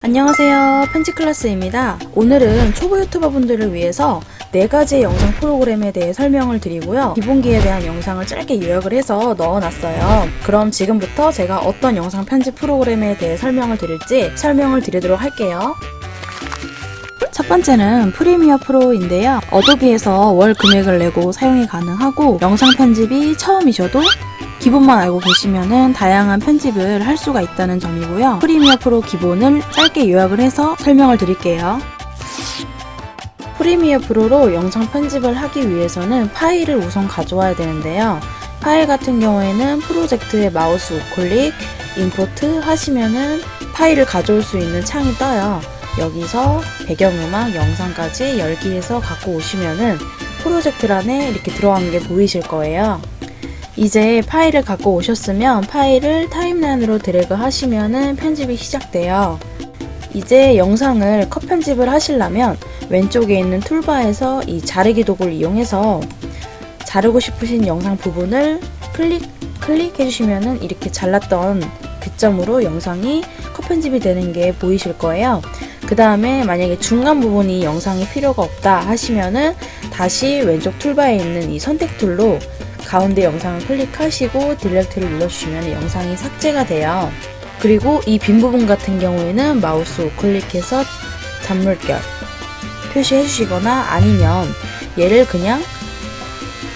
안녕하세요, 편집클래스입니다. 오늘은 초보 유튜버분들을 위해서 4가지의 영상 프로그램에 대해 설명을 드리고요. 기본기에 대한 영상을 짧게 요약을 해서 넣어놨어요. 그럼 지금부터 제가 어떤 영상 편집 프로그램에 대해 설명을 드릴지 설명을 드리도록 할게요. 첫 번째는 프리미어 프로인데요. 어도비에서 월 금액을 내고 사용이 가능하고 영상 편집이 처음이셔도 기본만 알고 계시면은 다양한 편집을 할 수가 있다는 점이고요. 프리미어 프로 기본을 짧게 요약을 해서 설명을 드릴게요. 프리미어 프로로 영상 편집을 하기 위해서는 파일을 우선 가져와야 되는데요. 파일 같은 경우에는 프로젝트에 마우스 우클릭, 임포트 하시면은 파일을 가져올 수 있는 창이 떠요. 여기서 배경음악, 영상까지 열기해서 갖고 오시면은 프로젝트란에 이렇게 들어간 게 보이실 거예요. 이제 파일을 갖고 오셨으면 파일을 타임라인으로 드래그 하시면은 편집이 시작돼요. 이제 영상을 컷 편집을 하시려면 왼쪽에 있는 툴바에서 이 자르기 도구를 이용해서 자르고 싶으신 영상 부분을 클릭해주시면은 이렇게 잘랐던 그 점으로 영상이 컷 편집이 되는 게 보이실 거예요. 그 다음에 만약에 중간 부분이 영상이 필요가 없다 하시면은 다시 왼쪽 툴바에 있는 이 선택 툴로 가운데 영상을 클릭하시고 딜렉트를 눌러주시면 영상이 삭제가 돼요. 그리고 이 빈 부분 같은 경우에는 마우스 우클릭해서 잔물결 표시해 주시거나 아니면 얘를 그냥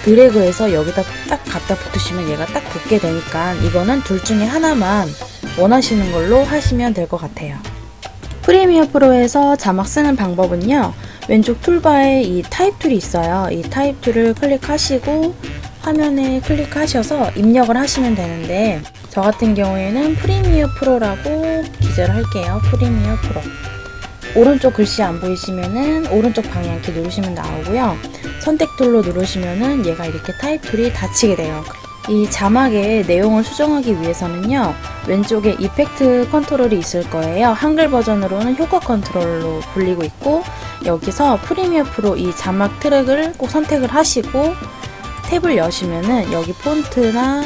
드래그해서 여기다 딱 갖다 붙으시면 얘가 딱 붙게 되니까 이거는 둘 중에 하나만 원하시는 걸로 하시면 될 것 같아요. 프리미어 프로에서 자막 쓰는 방법은요. 왼쪽 툴바에 이 타입 툴이 있어요. 이 타입 툴을 클릭하시고 화면에 클릭하셔서 입력을 하시면 되는데 저 같은 경우에는 프리미어 프로라고 기재를 할게요. 프리미어 프로. 오른쪽 글씨 안 보이시면은 오른쪽 방향키 누르시면 나오고요. 선택 툴로 누르시면은 얘가 이렇게 타입 툴이 닫히게 돼요. 이 자막의 내용을 수정하기 위해서는요. 왼쪽에 이펙트 컨트롤이 있을 거예요. 한글 버전으로는 효과 컨트롤로 불리고 있고 여기서 프리미어 프로 이 자막 트랙을 꼭 선택을 하시고 탭을 여시면은 여기 폰트나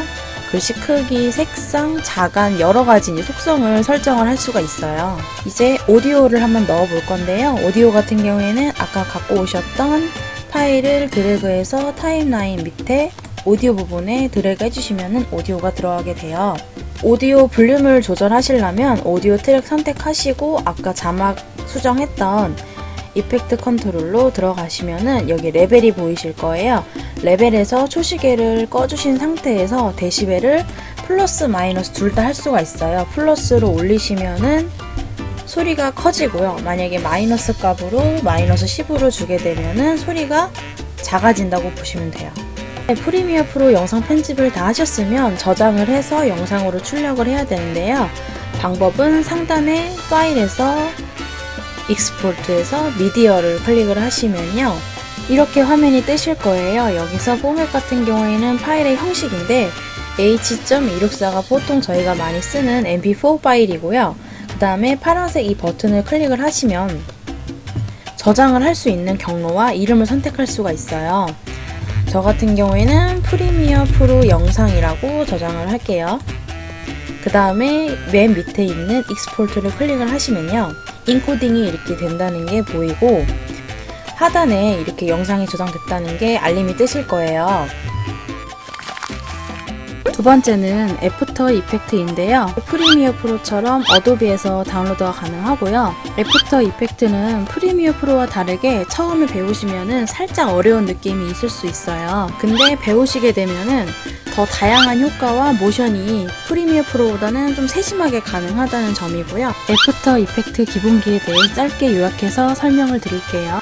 글씨 크기, 색상, 자간 여러 가지 속성을 설정을 할 수가 있어요. 이제 오디오를 한번 넣어 볼 건데요. 오디오 같은 경우에는 아까 갖고 오셨던 파일을 드래그해서 타임라인 밑에 오디오 부분에 드래그 해주시면은 오디오가 들어가게 돼요. 오디오 볼륨을 조절하시려면 오디오 트랙 선택하시고 아까 자막 수정했던 이펙트 컨트롤로 들어가시면은 여기 레벨이 보이실 거예요. 레벨에서 초시계를 꺼주신 상태에서 데시벨을 플러스 마이너스 둘 다 할 수가 있어요. 플러스로 올리시면은 소리가 커지고요. 만약에 마이너스 값으로 마이너스 10으로 주게 되면은 소리가 작아진다고 보시면 돼요. 프리미어 프로 영상 편집을 다 하셨으면 저장을 해서 영상으로 출력을 해야 되는데요. 방법은 상단에 파일에서 익스포트에서 미디어를 클릭을 하시면요. 이렇게 화면이 뜨실 거예요. 여기서 포맷 같은 경우에는 파일의 형식인데 H.264가 보통 저희가 많이 쓰는 mp4 파일이고요. 그 다음에 파란색 이 버튼을 클릭을 하시면 저장을 할 수 있는 경로와 이름을 선택할 수가 있어요. 저 같은 경우에는 프리미어 프로 영상이라고 저장을 할게요. 그 다음에 맨 밑에 있는 익스포트를 클릭을 하시면요. 인코딩이 이렇게 된다는 게 보이고 하단에 이렇게 영상이 저장됐다는 게 알림이 뜨실 거예요. 두 번째는 애프터 이펙트인데요. 프리미어 프로처럼 어도비에서 다운로드가 가능하고요. 애프터 이펙트는 프리미어 프로와 다르게 처음에 배우시면은 살짝 어려운 느낌이 있을 수 있어요. 근데 배우시게 되면은 더 다양한 효과와 모션이 프리미어 프로보다는 좀 세심하게 가능하다는 점이고요. 애프터 이펙트 기본기에 대해 짧게 요약해서 설명을 드릴게요.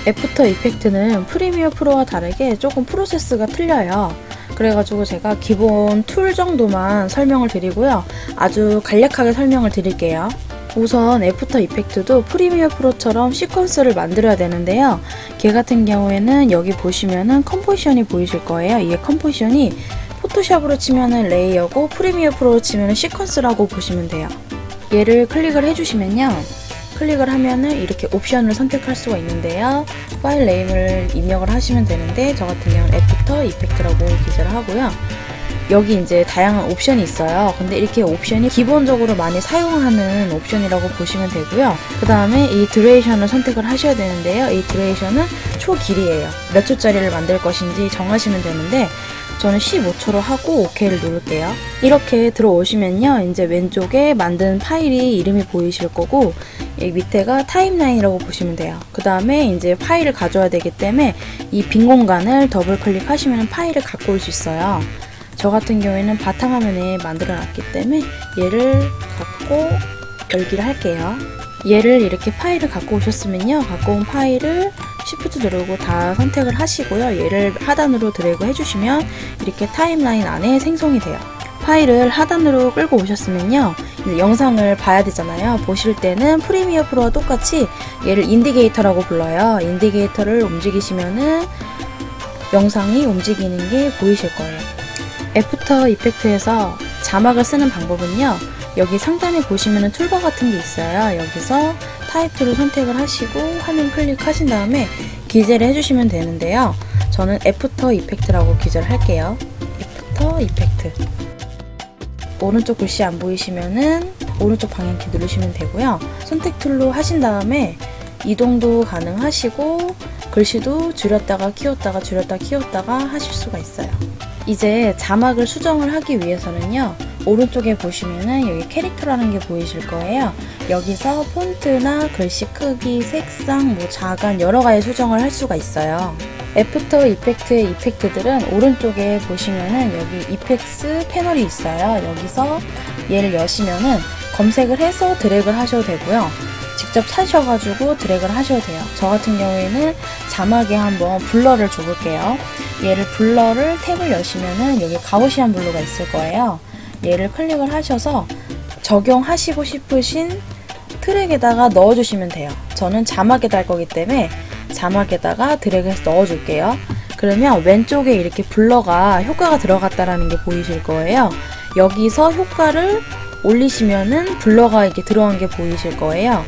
애프터 이펙트는 프리미어 프로와 다르게 조금 프로세스가 틀려요. 그래가지고 제가 기본 툴 정도만 설명을 드리고요. 아주 간략하게 설명을 드릴게요. 우선 애프터 이펙트도 프리미어 프로처럼 시퀀스를 만들어야 되는데요. 걔 같은 경우에는 여기 보시면은 컴포지션이 보이실 거예요. 이게 컴포지션이 포토샵으로 치면은 레이어고 프리미어 프로로 치면은 시퀀스라고 보시면 돼요. 얘를 클릭을 해주시면요. 클릭을 하면은 이렇게 옵션을 선택할 수가 있는데요. 파일 네임을 입력을 하시면 되는데 저 같은 경우는 애프터 이펙트라고 기재를 하고요. 여기 이제 다양한 옵션이 있어요. 근데 이렇게 옵션이 기본적으로 많이 사용하는 옵션이라고 보시면 되고요. 그 다음에 이 듀레이션을 선택을 하셔야 되는데요. 이 듀레이션은 초 길이에요. 몇 초짜리를 만들 것인지 정하시면 되는데 저는 15초로 하고 OK를 누를게요. 이렇게 들어오시면요. 이제 왼쪽에 만든 파일이 이름이 보이실 거고 이 밑에가 타임라인이라고 보시면 돼요. 그 다음에 이제 파일을 가져와야 되기 때문에 이 빈 공간을 더블 클릭하시면 파일을 갖고 올 수 있어요. 저 같은 경우에는 바탕화면에 만들어 놨기 때문에 얘를 갖고 열기를 할게요. 얘를 이렇게 파일을 갖고 오셨으면요. 갖고 온 파일을 Shift 누르고 다 선택을 하시고요. 얘를 하단으로 드래그 해주시면 이렇게 타임라인 안에 생성이 돼요. 파일을 하단으로 끌고 오셨으면요. 이제 영상을 봐야 되잖아요. 보실 때는 프리미어 프로와 똑같이 얘를 인디게이터라고 불러요. 인디게이터를 움직이시면은 영상이 움직이는 게 보이실 거예요. 애프터 이펙트에서 자막을 쓰는 방법은요. 여기 상단에 보시면은 툴바 같은 게 있어요. 여기서 타입 툴을 선택을 하시고 화면 클릭하신 다음에 기재를 해주시면 되는데요. 저는 애프터 이펙트라고 기재를 할게요. 애프터 이펙트. 오른쪽 글씨 안 보이시면은 오른쪽 방향키 누르시면 되고요. 선택 툴로 하신 다음에 이동도 가능하시고 글씨도 줄였다가 키웠다가 줄였다가 키웠다가 하실 수가 있어요. 이제 자막을 수정을 하기 위해서는요. 오른쪽에 보시면은 여기 캐릭터라는 게 보이실 거예요. 여기서 폰트나 글씨 크기, 색상, 자간 여러 가지 수정을 할 수가 있어요. 애프터 이펙트의 이펙트들은 오른쪽에 보시면은 여기 이펙트 패널이 있어요. 여기서 얘를 여시면은 검색을 해서 드래그를 하셔도 되고요. 직접 찾으셔가지고 드래그를 하셔도 돼요. 저 같은 경우에는 자막에 한번 블러를 줘볼게요. 얘를 블러를 탭을 여시면은 여기 가우시안 블루가 있을 거예요. 얘를 클릭을 하셔서 적용하시고 싶으신 트랙에다가 넣어주시면 돼요. 저는 자막에다 할 거기 때문에 자막에다가 드래그해서 넣어줄게요. 그러면 왼쪽에 이렇게 블러가 효과가 들어갔다라는 게 보이실 거예요. 여기서 효과를 올리시면은 블러가 이렇게 들어간 게 보이실 거예요.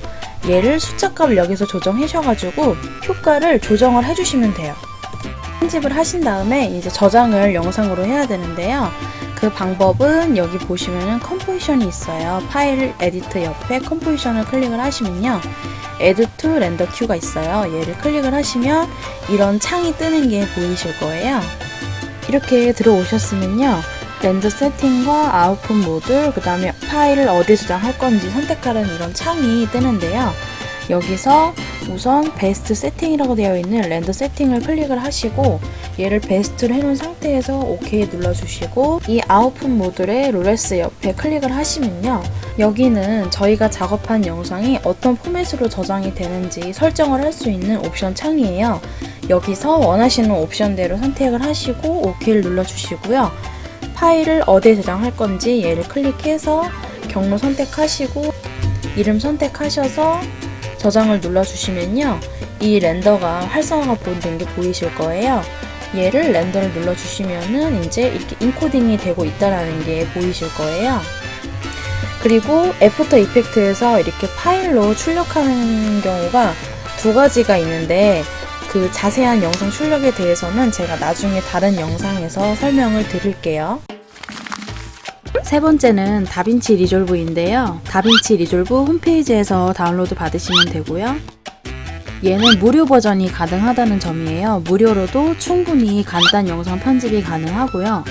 얘를 숫자 값을 여기서 조정하셔가지고 효과를 조정을 해주시면 돼요. 편집을 하신 다음에 이제 저장을 영상으로 해야 되는데요. 그 방법은 여기 보시면은 컴포지션이 있어요. 파일 에디트 옆에 컴포지션을 클릭을 하시면요. Add to Render Queue가 있어요. 얘를 클릭을 하시면 이런 창이 뜨는 게 보이실 거예요. 이렇게 들어오셨으면요. 렌더 세팅과 아웃풋 모듈, 그 다음에 파일을 어디 저장할 건지 선택하라는 이런 창이 뜨는데요. 여기서 우선 베스트 세팅이라고 되어 있는 렌더 세팅을 클릭을 하시고 얘를 베스트로 해놓은 상태에서 OK 눌러주시고 이 아웃풋 모듈의 로레스 옆에 클릭을 하시면요. 여기는 저희가 작업한 영상이 어떤 포맷으로 저장이 되는지 설정을 할 수 있는 옵션 창이에요. 여기서 원하시는 옵션대로 선택을 하시고 OK를 눌러주시고요. 파일을 어디에 저장할 건지 얘를 클릭해서 경로 선택하시고 이름 선택하셔서 저장을 눌러주시면요. 이 렌더가 활성화가 된 게 보이실 거예요. 얘를 렌더를 눌러주시면은 이제 이렇게 인코딩이 되고 있다라는 게 보이실 거예요. 그리고 애프터 이펙트에서 이렇게 파일로 출력하는 경우가 두 가지가 있는데 그 자세한 영상 출력에 대해서는 제가 나중에 다른 영상에서 설명을 드릴게요. 세 번째는 다빈치 리졸브인데요. 다빈치 리졸브 홈페이지에서 다운로드 받으시면 되고요. 얘는 무료 버전이 가능하다는 점이에요. 무료로도 충분히 간단 영상 편집이 가능하고요.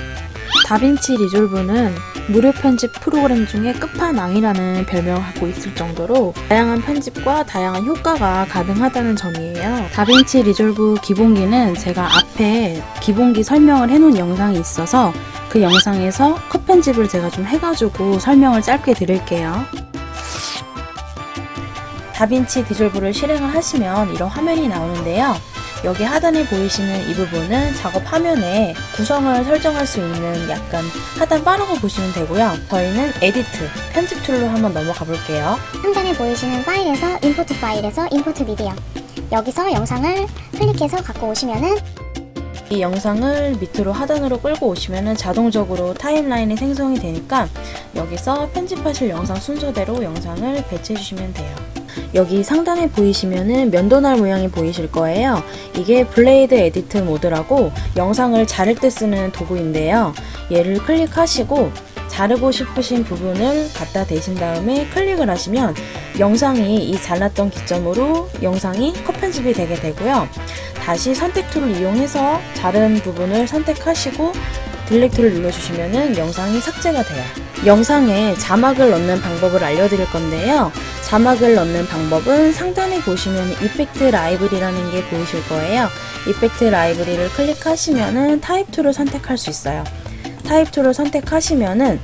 다빈치 리졸브는 무료 편집 프로그램 중에 끝판왕이라는 별명을 갖고 있을 정도로 다양한 편집과 다양한 효과가 가능하다는 점이에요. 다빈치 리졸브 기본기는 제가 앞에 기본기 설명을 해놓은 영상이 있어서 그 영상에서 컷 편집을 제가 좀 해가지고 설명을 짧게 드릴게요. 다빈치 리졸브를 실행을 하시면 이런 화면이 나오는데요. 여기 하단에 보이시는 이 부분은 작업 화면에 구성을 설정할 수 있는 약간 하단 바라고 보시면 되고요. 저희는 에디트, 편집 툴로 한번 넘어가 볼게요. 상단에 보이시는 파일에서 임포트 미디어 여기서 영상을 클릭해서 갖고 오시면은 이 영상을 밑으로 하단으로 끌고 오시면은 자동적으로 타임라인이 생성이 되니까 여기서 편집하실 영상 순서대로 영상을 배치해 주시면 돼요. 여기 상단에 보이시면은 면도날 모양이 보이실 거예요. 이게 블레이드 에디트 모드라고 영상을 자를 때 쓰는 도구인데요. 얘를 클릭하시고 자르고 싶으신 부분을 갖다 대신 다음에 클릭을 하시면 영상이 이 잘랐던 기점으로 영상이 컷 편집이 되게 되고요. 다시 선택 툴을 이용해서 자른 부분을 선택하시고 딜리트를 눌러주시면 영상이 삭제가 돼요. 영상에 자막을 넣는 방법을 알려드릴 건데요. 자막을 넣는 방법은 상단에 보시면 이펙트 라이브리라는 게 보이실 거예요. 이펙트 라이브리를 클릭하시면 타입 툴을 선택할 수 있어요. 타입 툴을 선택하시면은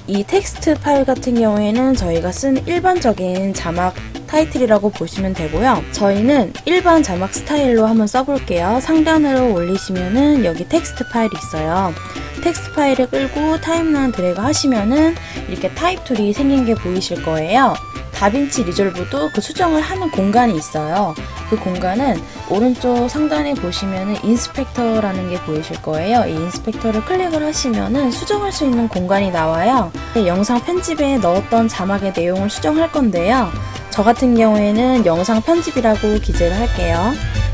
이 텍스트 파일 같은 경우에는 저희가 쓴 일반적인 자막 타이틀이라고 보시면 되고요. 저희는 일반 자막 스타일로 한번 써볼게요. 상단으로 올리시면은 여기 텍스트 파일이 있어요. 텍스트 파일을 끌고 타임라인 드래그 하시면은 이렇게 타입 툴이 생긴 게 보이실 거예요. 다빈치 리졸브도 그 수정을 하는 공간이 있어요. 그 공간은 오른쪽 상단에 보시면은 인스펙터라는 게 보이실 거예요. 이 인스펙터를 클릭을 하시면은 수정할 수 있는 공간이 나와요. 영상 편집에 넣었던 자막의 내용을 수정할 건데요. 저 같은 경우에는 영상 편집이라고 기재를 할게요.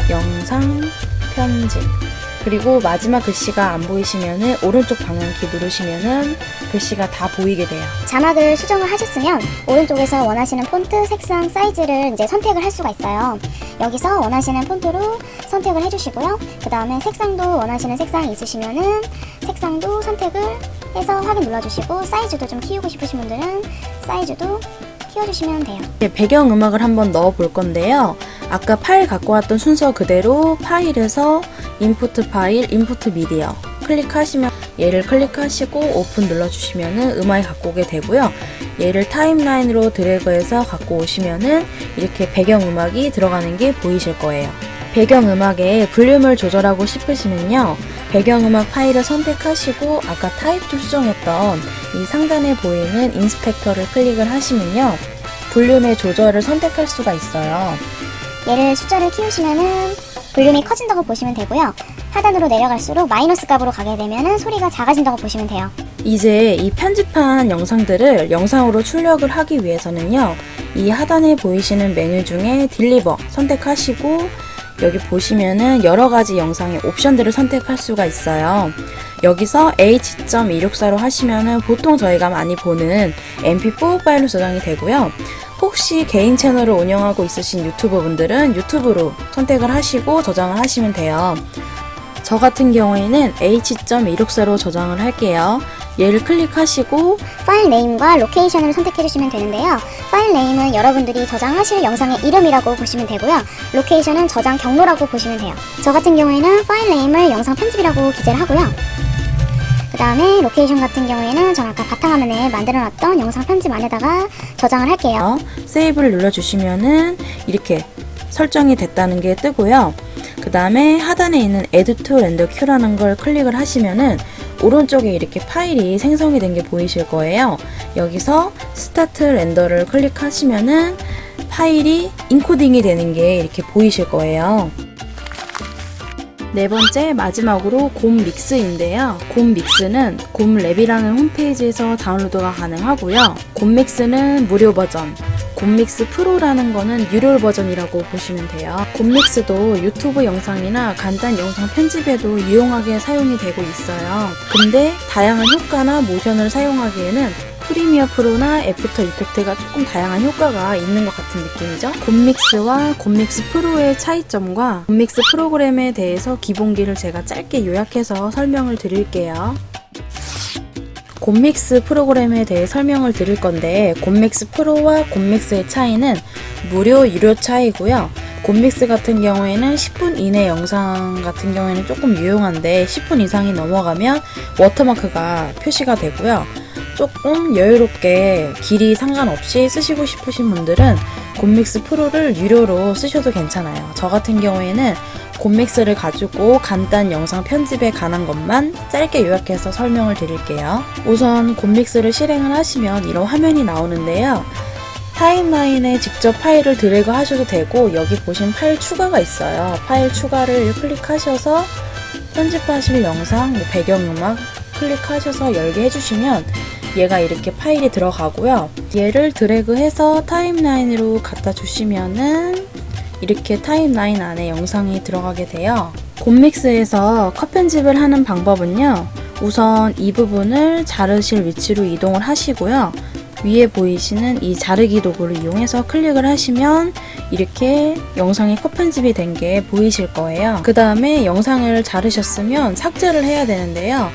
영상 편집. 그리고 마지막 글씨가 안 보이시면은 오른쪽 방향키 누르시면은 글씨가 다 보이게 돼요. 자막을 수정을 하셨으면 오른쪽에서 원하시는 폰트, 색상, 사이즈를 이제 선택을 할 수가 있어요. 여기서 원하시는 폰트로 선택을 해주시고요. 그 다음에 색상도 원하시는 색상이 있으시면은 색상도 선택을 해서 확인 눌러주시고, 사이즈도 좀 키우고 싶으신 분들은 사이즈도 키워주시면 돼요. 배경음악을 한번 넣어 볼 건데요. 아까 파일 갖고 왔던 순서 그대로 파일에서 임포트 파일, 임포트 미디어 클릭하시면 얘를 클릭하시고 오픈 눌러주시면은 음악이 갖고 오게 되고요. 얘를 타임라인으로 드래그해서 갖고 오시면은 이렇게 배경음악이 들어가는 게 보이실 거예요. 배경음악의 볼륨을 조절하고 싶으시면요. 배경음악 파일을 선택하시고 아까 타입 툴 수정했던 이 상단에 보이는 인스펙터를 클릭을 하시면요. 볼륨의 조절을 선택할 수가 있어요. 얘를 숫자를 키우시면은 볼륨이 커진다고 보시면 되고요. 하단으로 내려갈수록 마이너스 값으로 가게 되면은 소리가 작아진다고 보시면 돼요. 이제 이 편집한 영상들을 영상으로 출력을 하기 위해서는요. 이 하단에 보이시는 메뉴 중에 딜리버 선택하시고 여기 보시면은 여러 가지 영상의 옵션들을 선택할 수가 있어요. 여기서 H.264로 하시면은 보통 저희가 많이 보는 MP4 파일로 저장이 되고요. 혹시 개인 채널을 운영하고 있으신 유튜버 분들은 유튜브로 선택을 하시고 저장을 하시면 돼요. 저 같은 경우에는 H.264로 저장을 할게요. 얘를 클릭하시고 파일 네임과 로케이션을 선택해 주시면 되는데요. 파일 네임은 여러분들이 저장하실 영상의 이름이라고 보시면 되고요. 로케이션은 저장 경로라고 보시면 돼요. 저 같은 경우에는 파일 네임을 영상 편집이라고 기재를 하고요. 그 다음에 로케이션 같은 경우에는 전 아까 바탕화면에 만들어놨던 영상 편집 안에다가 저장을 할게요. 세이브를 눌러주시면은 이렇게 설정이 됐다는 게 뜨고요. 그 다음에 하단에 있는 Add to Render Queue라는 걸 클릭을 하시면은 오른쪽에 이렇게 파일이 생성이 된 게 보이실 거예요. 여기서 스타트 렌더를 클릭하시면은 파일이 인코딩이 되는 게 이렇게 보이실 거예요. 네 번째 마지막으로 곰 믹스인데요. 곰 믹스는 곰랩이라는 홈페이지에서 다운로드가 가능하고요. 곰 믹스는 무료 버전, 곰믹스 프로라는 거는 유료 버전이라고 보시면 돼요. 곰믹스도 유튜브 영상이나 간단 영상 편집에도 유용하게 사용이 되고 있어요. 근데 다양한 효과나 모션을 사용하기에는 프리미어 프로나 애프터 이펙트가 조금 다양한 효과가 있는 것 같은 느낌이죠. 곰믹스와 곰믹스 프로의 차이점과 곰믹스 프로그램에 대해서 기본기를 제가 짧게 요약해서 설명을 드릴게요. 곰믹스 프로그램에 대해 설명을 드릴 건데, 곰믹스 프로와 곰믹스의 차이는 무료, 유료 차이고요. 곰믹스 같은 경우에는 10분 이내 영상 같은 경우에는 조금 유용한데 10분 이상이 넘어가면 워터마크가 표시가 되고요. 조금 여유롭게 길이 상관없이 쓰시고 싶으신 분들은 곰믹스 프로를 유료로 쓰셔도 괜찮아요. 저 같은 경우에는 곰믹스를 가지고 간단 영상 편집에 관한 것만 짧게 요약해서 설명을 드릴게요. 우선 곰믹스를 실행을 하시면 이런 화면이 나오는데요. 타임라인에 직접 파일을 드래그 하셔도 되고, 여기 보신 파일 추가가 있어요. 파일 추가를 클릭하셔서 편집하실 영상, 배경음악 클릭하셔서 열게 해주시면 얘가 이렇게 파일이 들어가고요. 얘를 드래그해서 타임라인으로 갖다 주시면은 이렇게 타임라인 안에 영상이 들어가게 돼요. 곰믹스에서 컷 편집을 하는 방법은요. 우선 이 부분을 자르실 위치로 이동을 하시고요. 위에 보이시는 이 자르기 도구를 이용해서 클릭을 하시면 이렇게 영상이 컷 편집이 된 게 보이실 거예요. 그 다음에 영상을 자르셨으면 삭제를 해야 되는데요.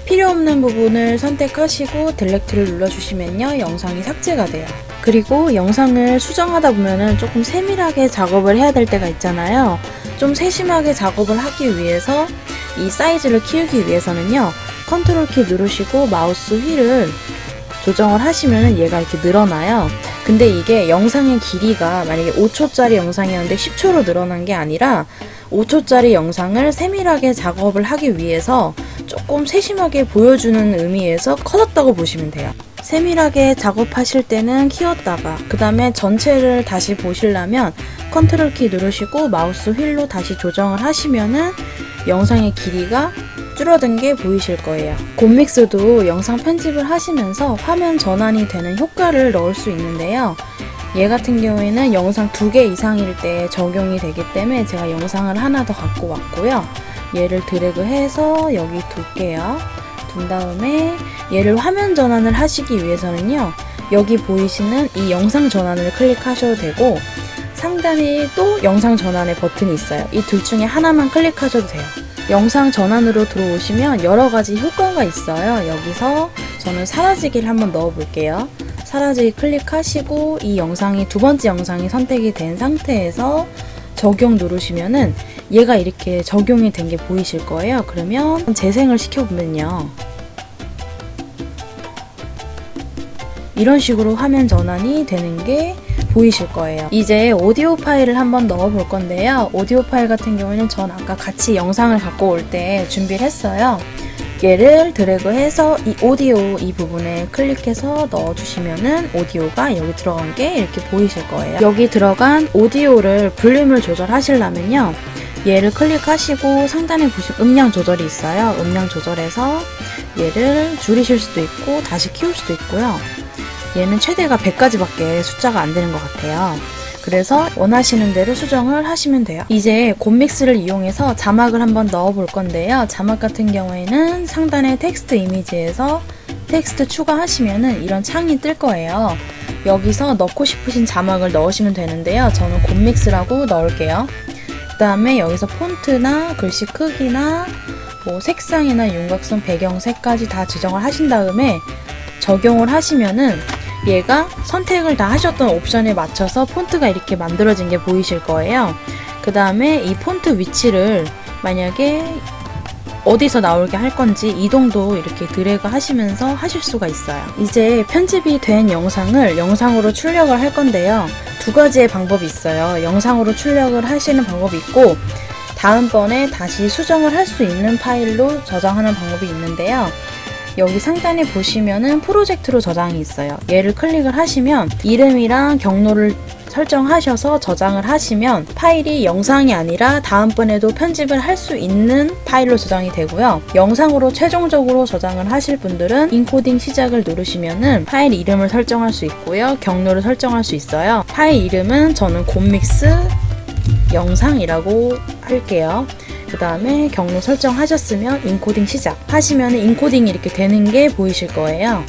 필요 없는 부분을 선택하시고 딜렉트를 눌러주시면요. 영상이 삭제가 돼요. 그리고 영상을 수정하다 보면은 조금 세밀하게 작업을 해야 될 때가 있잖아요. 좀 세심하게 작업을 하기 위해서 이 사이즈를 키우기 위해서는요. 컨트롤 키 누르시고 마우스 휠을 조정을 하시면은 얘가 이렇게 늘어나요. 근데 이게 영상의 길이가 만약에 5초짜리 영상이었는데 10초로 늘어난 게 아니라 5초짜리 영상을 세밀하게 작업을 하기 위해서 조금 세심하게 보여주는 의미에서 커졌다고 보시면 돼요. 세밀하게 작업하실 때는 키웠다가 그 다음에 전체를 다시 보시려면 컨트롤 키 누르시고 마우스 휠로 다시 조정을 하시면은 영상의 길이가 줄어든 게 보이실 거예요. 곰믹스도 영상 편집을 하시면서 화면 전환이 되는 효과를 넣을 수 있는데요. 얘 같은 경우에는 영상 2개 이상일 때 적용이 되기 때문에 제가 영상을 하나 더 갖고 왔고요. 얘를 드래그해서 여기 둘게요. 둔 다음에 얘를 화면 전환을 하시기 위해서는요. 여기 보이시는 이 영상 전환을 클릭하셔도 되고 상단에 또 영상 전환의 버튼이 있어요. 이 둘 중에 하나만 클릭하셔도 돼요. 영상 전환으로 들어오시면 여러 가지 효과가 있어요. 여기서 저는 사라지기를 한번 넣어 볼게요. 사라지기 클릭하시고 이 영상이 두 번째 영상이 선택이 된 상태에서 적용 누르시면은 얘가 이렇게 적용이 된 게 보이실 거예요. 그러면 재생을 시켜보면요. 이런 식으로 화면 전환이 되는 게 보이실 거예요. 이제 오디오 파일을 한번 넣어 볼 건데요. 오디오 파일 같은 경우에는 전 아까 같이 영상을 갖고 올 때 준비를 했어요. 얘를 드래그해서 이 오디오 이 부분에 클릭해서 넣어주시면은 오디오가 여기 들어간 게 이렇게 보이실 거예요. 여기 들어간 오디오를 볼륨을 조절하시려면요. 얘를 클릭하시고 상단에 보시면 음량 조절이 있어요. 음량 조절해서 얘를 줄이실 수도 있고 다시 키울 수도 있고요. 얘는 최대가 100까지밖에 숫자가 안 되는 것 같아요. 그래서 원하시는 대로 수정을 하시면 돼요. 이제 곰믹스를 이용해서 자막을 한번 넣어 볼 건데요. 자막 같은 경우에는 상단의 텍스트 이미지에서 텍스트 추가하시면은 이런 창이 뜰 거예요. 여기서 넣고 싶으신 자막을 넣으시면 되는데요. 저는 곰믹스라고 넣을게요. 그 다음에 여기서 폰트나 글씨 크기나 뭐 색상이나 윤곽선, 배경색까지 다 지정을 하신 다음에 적용을 하시면은 얘가 선택을 다 하셨던 옵션에 맞춰서 폰트가 이렇게 만들어진 게 보이실 거예요. 그 다음에 이 폰트 위치를 만약에 어디서 나오게 할 건지 이동도 이렇게 드래그 하시면서 하실 수가 있어요. 이제 편집이 된 영상을 영상으로 출력을 할 건데요. 두 가지의 방법이 있어요. 영상으로 출력을 하시는 방법이 있고 다음번에 다시 수정을 할 수 있는 파일로 저장하는 방법이 있는데요. 여기 상단에 보시면은 프로젝트로 저장이 있어요. 얘를 클릭을 하시면 이름이랑 경로를 설정하셔서 저장을 하시면 파일이 영상이 아니라 다음번에도 편집을 할 수 있는 파일로 저장이 되고요. 영상으로 최종적으로 저장을 하실 분들은 인코딩 시작을 누르시면은 파일 이름을 설정할 수 있고요. 경로를 설정할 수 있어요. 파일 이름은 저는 곰믹스 영상이라고 할게요. 그 다음에 경로 설정하셨으면 인코딩 시작 하시면 인코딩이 이렇게 되는 게 보이실 거예요.